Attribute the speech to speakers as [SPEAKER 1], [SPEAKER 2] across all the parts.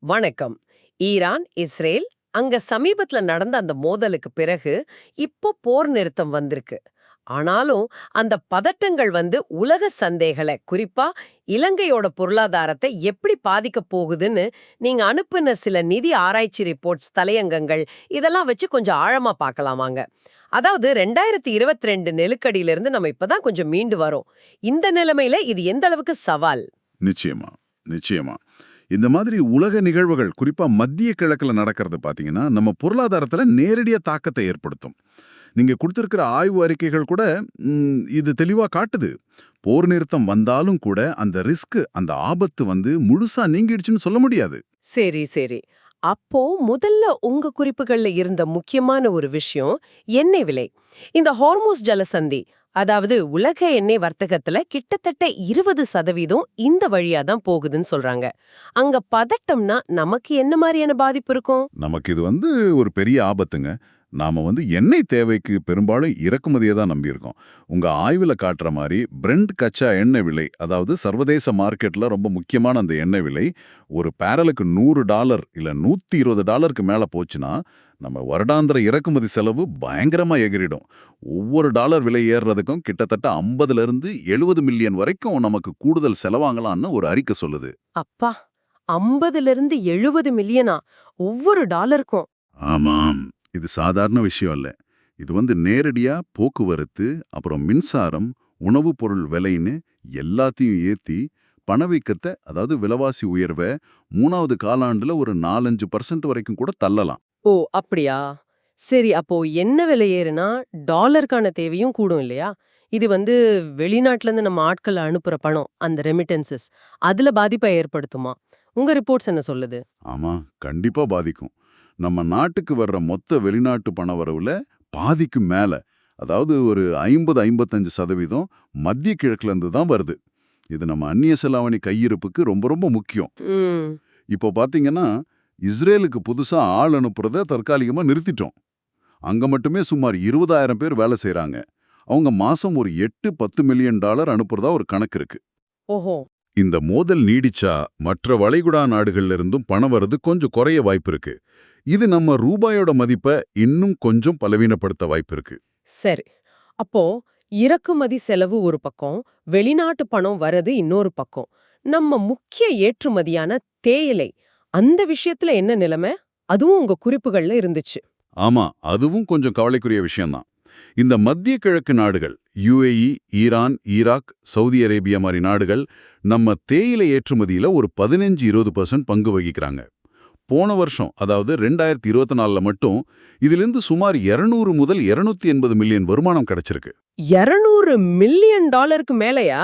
[SPEAKER 1] வணக்கம். Iran, Israel அங்க சமீபத்துல நடந்த அந்த மோதலுக்கு பிறகு இப்போ போர் நிறுத்தம் வந்திருக்கு. ஆனாலும் அந்த பதட்டங்கள் உலக சந்தைகளை, குறிப்பா இலங்கையோட பொருளாதாரத்தை எப்படி பாதிக்க போகுதுன்னு நீங்க அனுப்புன சில நிதி ஆராய்ச்சி ரிப்போர்ட்ஸ், தலையங்கங்கள் இதெல்லாம் வச்சு கொஞ்சம் ஆழமா பார்க்கலாமாங்க. அதாவது 2022 நெருக்கடியிலிருந்து நம்ம இப்பதான் கொஞ்சம் மீண்டு வரோம். இந்த நிலைமையில இது எந்த அளவுக்கு சவால்?
[SPEAKER 2] நிச்சயமா, நிச்சயமா. இந்த மாதிரி உலக நிகழ்வுகள் குறிப்பா மத்திய கிழக்குல நடக்கிறது பாத்தீங்கன்னா, நம்ம பொருளாதாரத்துல நேரடியா தாக்கத்தை ஏற்படுத்தும். நீங்க கொடுத்திருக்கிற ஆய்வு அறிக்கைகள் கூட இது தெளிவா காட்டுது. போர் நிறுத்தம் வந்தாலும் கூட அந்த ரிஸ்க், அந்த ஆபத்து முழுசா நீங்கிடுச்சுன்னு சொல்ல முடியாது.
[SPEAKER 1] சரி, சரி. அப்போ முதல்ல உங்க குறிப்புகள்ல இருந்த முக்கியமான ஒரு விஷயம் எண்ணெய் விலை. இந்த ஹார்மோஸ் ஜலசந்தி, அதாவது உலக எண்ணெய் வர்த்தகத்துல கிட்டத்தட்ட 20% இந்த வழியா தான் போகுதுன்னு சொல்றாங்க. அங்க பதட்டம்னா நமக்கு என்ன மாதிரியான பாதிப்பு இருக்கும்?
[SPEAKER 2] நமக்கு இது ஒரு பெரிய ஆபத்துங்க. நாம எண்ணெய் தேவைக்கு பெரும்பாலும் இறக்குமதியை தான் நம்பியிருக்கோம். உங்க ஆய்வுல காட்டுற மாதிரி பிரெண்ட் கச்சா எண்ணெய் விலை, அதாவது சர்வதேச மார்க்கெட்ல ரொம்ப முக்கியமான அந்த எண்ணெய் விலை ஒரு பேரலுக்கு $100 இல்ல $120க்கு மேல போச்சுன்னா, நம்ம வருடாந்திர இறக்குமதி செலவு பயங்கரமா எகிரிடும். ஒவ்வொரு டாலர் விலை ஏறுறதுக்கும் கிட்டத்தட்ட 50ல இருந்து 70 மில்லியன் வரைக்கும் நமக்கு கூடுதல் செலவாங்கலாம்னு ஒரு அறிக்கை சொல்லுது.
[SPEAKER 1] அப்பா, 50ல இருந்து 70 மில்லியனா ஒவ்வொரு டாலருக்கும்?
[SPEAKER 2] ஆமாம். இது சாதாரண விஷயம் இல்ல. இது நேரடியா போக்குவரத்து, அப்புறம் மின்சாரம், உணவுப் பொருள் விலைன்னு எல்லாத்தையும் ஏத்தி பணவீக்கத்தை, அதாவது விலைவாசி உயர்வை 3வது காலாண்டுல ஒரு 4-5% வரைக்கும் கூட தள்ளலாம்.
[SPEAKER 1] ஓ, அப்படியா? சரி, அப்போ என்ன விலை ஏறுனா டாலருக்கான தேவையும் கூடும் இல்லையா? இது வெளிநாட்டுல இருந்து நம்ம ஆட்கள் அனுப்புற பணம், அந்த ரெமிட்டன்சஸ், அதுல பாதிப்பை ஏற்படுத்துமா? உங்க ரிப்போர்ட்ஸ் என்ன சொல்லுது?
[SPEAKER 2] ஆமா, கண்டிப்பா பாதிக்கும். நம்ம நாட்டுக்கு வர்ற மொத்த வெளிநாட்டு பண வரவுல பாதிக்கு மேல, அதாவது ஒரு 50-55% மத்திய கிழக்குல இருந்து தான் வருது. இது நம்ம அந்நிய செலாவணி கையிருப்புக்கு ரொம்ப ரொம்ப முக்கியம்.
[SPEAKER 1] ம்.
[SPEAKER 2] இப்போ பாத்தீங்கன்னா, இஸ்ரேலுக்கு புதுசா ஆள் அனுப்புறத தற்காலிகமா நிறுத்திட்டோம். அங்க மட்டுமே சுமார் 20,000 பேர் வேலை செய்றாங்க. அவங்க மாசம் ஒரு 8-10 மில்லியன் டாலர் அனுப்புறதா ஒரு கணக்கு இருக்கு.
[SPEAKER 1] ஓஹோ.
[SPEAKER 2] இந்த மோதல் நீடிச்சா மற்ற வளைகுடா நாடுகள்ல இருந்தும் பணம் வரது கொஞ்சம் குறைய வாய்ப்பு இருக்கு. இது நம்ம ரூபாயோட மதிப்பை இன்னும் கொஞ்சம் பலவீனப்படுத்த வாய்ப்பு இருக்கு.
[SPEAKER 1] சரி. அப்போ இறக்குமதி செலவு ஒரு பக்கம், வெளிநாட்டு பணம் வரது இன்னொரு பக்கம். நம்ம முக்கிய ஏற்றுமதியான தேயிலை, அந்த விஷயத்துல என்ன நிலைமை? அதுவும் உங்க குறிப்புகள்ல இருந்துச்சு.
[SPEAKER 2] ஆமா, அதுவும் கொஞ்சம் கவலைக்குரிய விஷயம்தான். இந்த மத்திய கிழக்கு நாடுகள், UAE, Iran, Iraq, Saudi Arabia மாதிரி நாடுகள் நம்ம தேயிலை ஏற்றுமதியில ஒரு 15-20% பங்கு வகிக்கிறாங்க. போன வருஷம், அதாவது 2024ல மட்டும் இதிலிருந்து சுமார் 200 முதல் 280 மில்லியன் வருமானம் கிடைச்சிருக்கு.
[SPEAKER 1] 200 மில்லியன் டாலருக்கு மேலயா?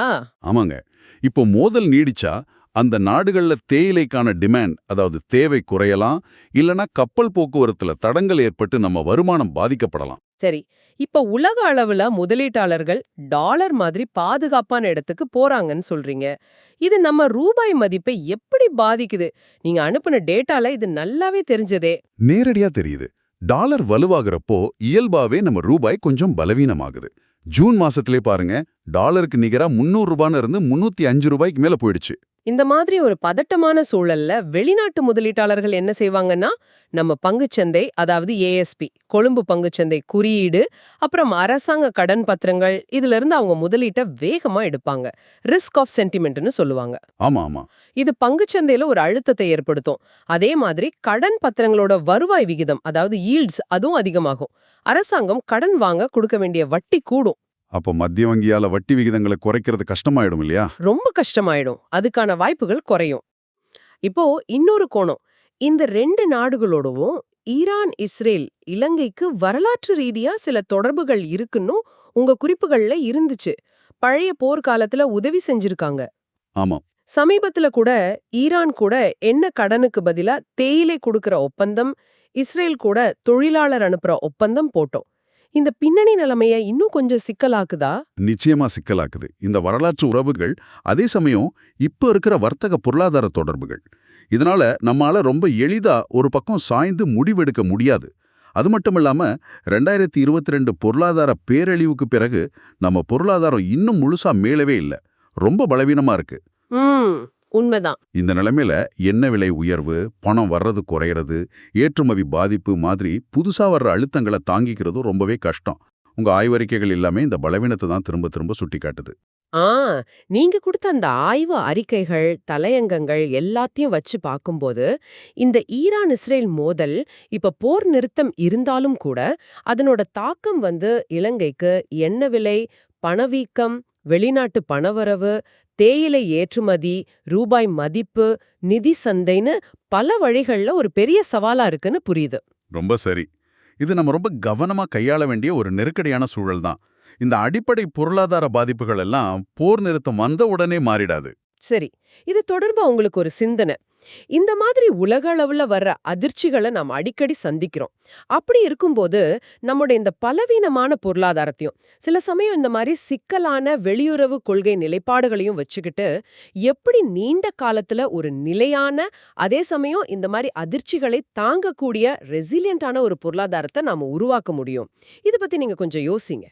[SPEAKER 2] ஆமாங்க. இப்போ மோதல் நீடிச்சா அந்த நாடுகள்ல தேயிலைக்கான டிமாண்ட், அதாவது தேவை குறையலாம், இல்லனா கப்பல் போக்குவரத்துல தடங்கள் ஏற்பட்டு நம்ம வருமானம் பாதிக்கப்படலாம்.
[SPEAKER 1] சரி. இப்ப உலக அளவுல முதலீட்டாளர்கள் டாலர் மாதிரி பாதுகாப்பான இடத்துக்கு போறாங்கன்னு சொல்றீங்க. இது நம்ம ரூபாய் மதிப்பை எப்படி பாதிக்குது? நீங்க அனுப்புன டேட்டால இது நல்லாவே தெரிஞ்சதே.
[SPEAKER 2] நேரடியா தெரியுது. டாலர் வலுவாகிறப்போ இயல்பாவே நம்ம ரூபாய் கொஞ்சம் பலவீனமாகுது. ஜூன் மாசத்திலே பாருங்க, டாலருக்கு நிகரா $300 இருந்து $305 மேல போயிடுச்சு.
[SPEAKER 1] இந்த மாதிரி ஒரு பதட்டமான சூழல்ல வெளிநாட்டு முதலீட்டாளர்கள் என்ன செய்வாங்கன்னா, நம்ம பங்குச்சந்தை, அதாவது ASP, கொழும்பு பங்குச்சந்தை குறியீடு, அப்புறம் அரசாங்க கடன் பத்திரங்கள், இதுல இருந்து அவங்க முதலீட்டை வேகமா எடுப்பாங்க. ரிஸ்க் ஆஃப் சென்டிமெண்ட்னு சொல்லுவாங்க.
[SPEAKER 2] ஆமா ஆமா.
[SPEAKER 1] இது பங்குச்சந்தையில ஒரு அழுத்தத்தை ஏற்படுத்தும். அதே மாதிரி கடன் பத்திரங்களோட வருவாய் விகிதம், அதாவது ஈல்ட்ஸ், அதுவும் அதிகமாகும். அரசாங்கம் கடன் வாங்க கொடுக்க வேண்டிய வட்டி கூடும்.
[SPEAKER 2] அப்ப மத்திய வங்கியால வட்டி விகிதங்களை குறைக்கிறது கஷ்டமாயிடும் இல்லையா?
[SPEAKER 1] ரொம்ப கஷ்டமாயிடும். அதுக்கான வாய்ப்புகள் குறையும். இப்போ இன்னொரு கோணம். இந்த 2 நாடுகளோடவும் ஈரான், இஸ்ரேல், இலங்கைக்கு வரலாற்று ரீதியா சில தொடர்புகள் இருக்குன்னும் உங்க குறிப்புகள்ல இருந்துச்சு. பழைய போர்க்காலத்துல உதவி செஞ்சிருக்காங்க.
[SPEAKER 2] ஆமா.
[SPEAKER 1] சமீபத்துல கூட ஈரான் கூட என்ன கடனுக்கு பதிலா தேயிலை கொடுக்கற ஒப்பந்தம், இஸ்ரேல் கூட தொழிலாளர் அனுப்புற ஒப்பந்தம் போட்டோம். இந்த பின்னணி நிலைமைய இன்னும் கொஞ்சம் சிக்கலாக்குதா?
[SPEAKER 2] நிச்சயமா சிக்கலாக்குது. இந்த வரலாற்று உறவுகள், அதே சமயம் இப்ப இருக்கிற வர்த்தக பொருளாதார தொடர்புகள். இதனால நம்மால ரொம்ப எளிதா ஒரு பக்கம் சாய்ந்து முடிவெடுக்க முடியாது. அது மட்டுமில்லாம 2022 பொருளாதார பேரழிவுக்கு பிறகு நம்ம பொருளாதாரம் இன்னும் முழுசா மேலவே இல்ல. ரொம்ப பலவீனமா இருக்கு.
[SPEAKER 1] உண்மைதான்.
[SPEAKER 2] இந்த நிலைமையில எண்ணெய் விலை உயர்வு, பணம் வர்றது குறையறது, ஏற்றுமதி பாதிப்பு மாதிரி புதுசா வர்ற அழுத்தங்களை தாங்கிக்கிறதும் ரொம்பவே கஷ்டம். உங்க ஆய்வறிக்கைகள் எல்லாமே இந்த பலவீனத்தை தான் திரும்ப திரும்ப சுட்டிக்காட்டுது.
[SPEAKER 1] ஆ நீங்க குடுத்த அந்த ஆய்வு அறிக்கைகள், தலையங்கங்கள் எல்லாத்தையும் வச்சு பார்க்கும்போது, இந்த ஈரான் இஸ்ரேல் மோதல் இப்ப போர் நிறுத்தம் இருந்தாலும் கூட, அதனோட தாக்கம் வந்து இலங்கைக்கு எண்ணெய் விலை, பணவீக்கம், வெளிநாட்டு பணவரவு, தேயிலை ஏற்றுமதி, ரூபாய் மதிப்பு, நிதி சந்தைன்னு பல வழிகள்ல ஒரு பெரிய சவாலா இருக்குன்னு புரியுது.
[SPEAKER 2] ரொம்ப சரி. இது நம்ம ரொம்ப கவனமா கையாள வேண்டிய ஒரு நெருக்கடியான சூழல் தான். இந்த அடிப்படை பொருளாதார பாதிப்புகள் எல்லாம் போர் நிறுத்தம் வந்த உடனே மாறிடாது.
[SPEAKER 1] சரி, இது தொடர்பா உங்களுக்கு ஒரு சிந்தனை. இந்த மாதிரி உலக அளவுல வர்ற அதிர்ச்சிகளை நாம் அடிக்கடி சந்திக்கிறோம். அப்படி இருக்கும்போது நம்முடைய இந்த பலவீனமான பொருளாதாரத்தையும் சில சமயம் இந்த மாதிரி சிக்கலான வெளியுறவு கொள்கை நிலைப்பாடுகளையும் வச்சுக்கிட்டு எப்படி நீண்ட காலத்துல ஒரு நிலையான, அதே சமயம் இந்த மாதிரி அதிர்ச்சிகளை தாங்கக்கூடிய ரெசிலியண்டான ஒரு பொருளாதாரத்தை நாம உருவாக்க முடியும்? இத பத்தி நீங்க கொஞ்சம் யோசிங்க.